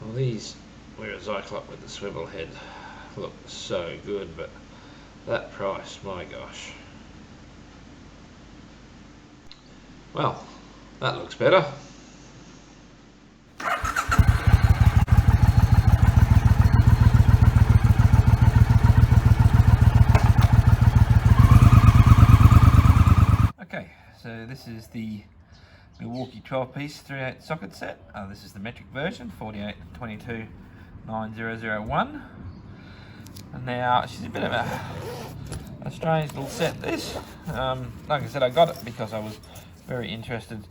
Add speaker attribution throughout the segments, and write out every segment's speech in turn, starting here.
Speaker 1: Well, these, whereas I clock with the swivel head, look so good, but that price, my gosh. Well, that looks better. Okay, so this is the Milwaukee 12-piece 3/8 socket set. This is the metric version, 48229001. And now, she's a bit of a strange little set, this. Like I said, I got it because I was very interested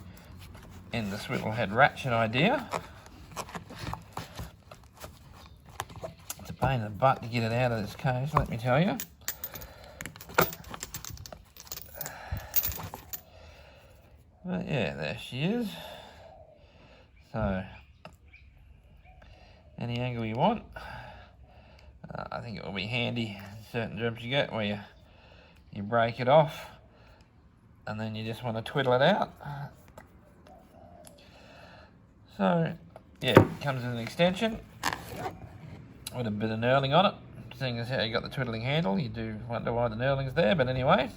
Speaker 1: in the swivel head ratchet idea. It's a pain in the butt to get it out of this case, let me tell you. But yeah, there she is. So, any angle you want. I think it will be handy in certain jobs you get where you break it off and then you just want to twiddle it out. So, yeah, it comes with an extension with a bit of knurling on it. Seeing as how you got the twiddling handle, you do wonder why the knurling's there, but anyway.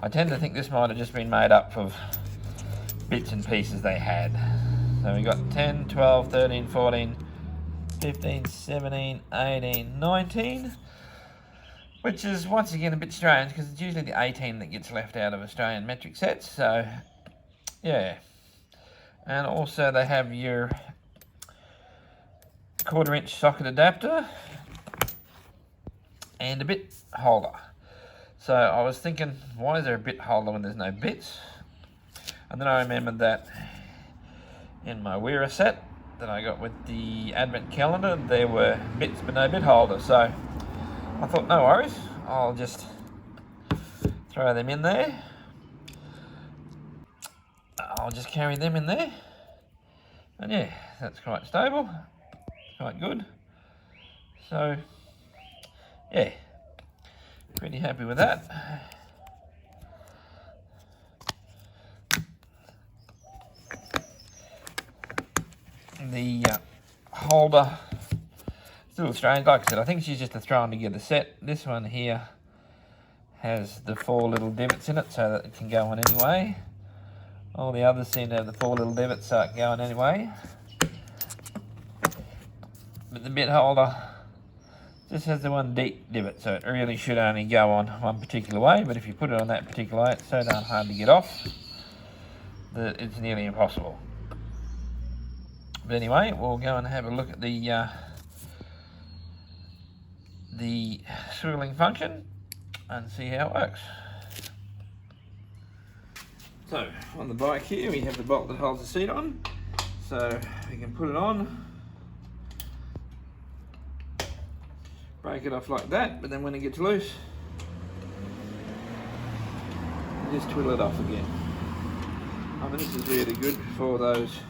Speaker 1: I tend to think this might have just been made up of bits and pieces they had. So we got 10, 12, 13, 14, 15, 17, 18, 19, which is once again a bit strange because it's usually the 18 that gets left out of Australian metric sets. So yeah, and also they have your 1/4 inch socket adapter and a bit holder. So I was thinking, why is there a bit holder when there's no bits? And then I remembered that in my Wearer set that I got with the advent calendar, there were bits but no bit holder. So I thought, no worries, I'll just throw them in there. I'll just carry them in there. And yeah, that's quite stable, quite good. So yeah, pretty happy with that. The holder, it's a little strange. Like I said, I think she's just a thrown together set. This one here has the 4 little divots in it so that it can go on anyway. All the others seem to have the 4 little divots so it can go on anyway. But the bit holder just has the 1 deep divot, so it really should only go on one particular way. But if you put it on that particular way, it's so darn hard to get off that it's nearly impossible. But anyway, we'll go and have a look at the swiveling function and see how it works. So on the bike here we have the bolt that holds the seat on, so we can put it on, break it off like that, but then when it gets loose, you just twiddle it off again. I mean, this is really good for those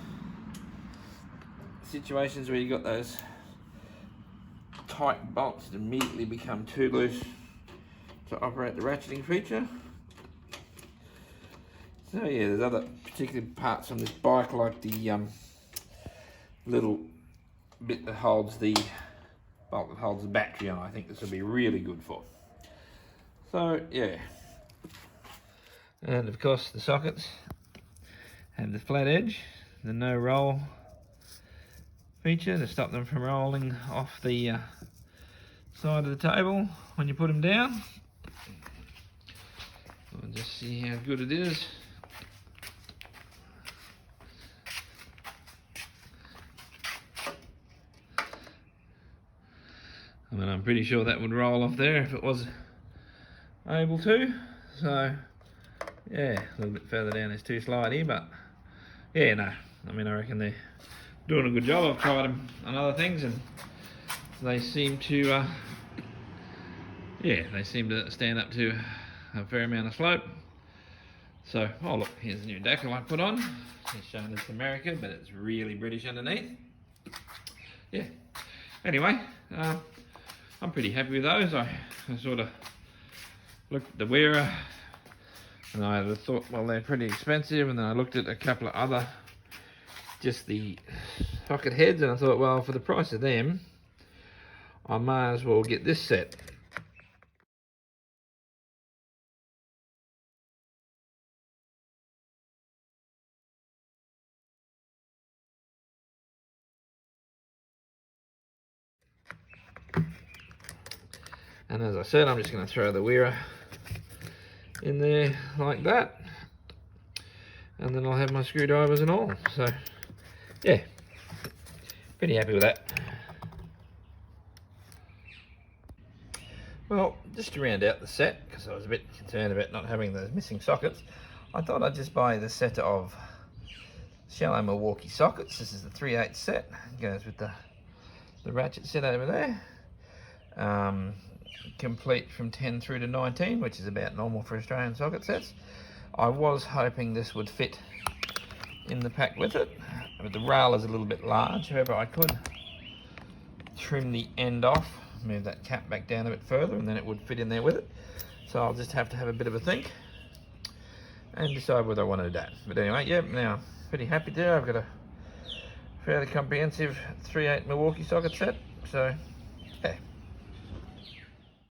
Speaker 1: situations where you got those tight bolts that immediately become too loose to operate the ratcheting feature. So yeah, there's other particular parts on this bike, like the little bit that holds the bolt that holds the battery on. I think this will be really good for. So yeah, and of course the sockets have the flat edge, the no roll feature to stop them from rolling off the side of the table when you put them down. We'll just see how good it is. I mean, I'm pretty sure that would roll off there if it was able to. So yeah, a little bit further down is too slidey, but yeah, no, I mean, I reckon they're doing a good job. I've tried them on other things and they seem to yeah, they seem to stand up to a fair amount of slope. So, oh look, here's a new decal I put on. It's showing it's America, but it's really British underneath. Yeah, anyway, I'm pretty happy with those. I sort of looked at the Wearer and I thought, well, they're pretty expensive, and then I looked at a couple of other just the socket heads, and I thought, well, for the price of them, I may as well get this set. And as I said, I'm just going to throw the wearer in there like that, and then I'll have my screwdrivers and all. So yeah, pretty happy with that. Well, just to round out the set, because I was a bit concerned about not having the missing sockets, I thought I'd just buy the set of shallow Milwaukee sockets. This is the 3/8 set, it goes with the ratchet set over there. Complete from 10 through to 19, which is about normal for Australian socket sets. I was hoping this would fit in the pack with it, but the rail is a little bit large. However, I could trim the end off, move that cap back down a bit further, and then it would fit in there with it. So I'll just have to have a bit of a think and decide whether I want to do that. But anyway, yeah, now pretty happy there. I've got a fairly comprehensive 3/8 Milwaukee socket set, so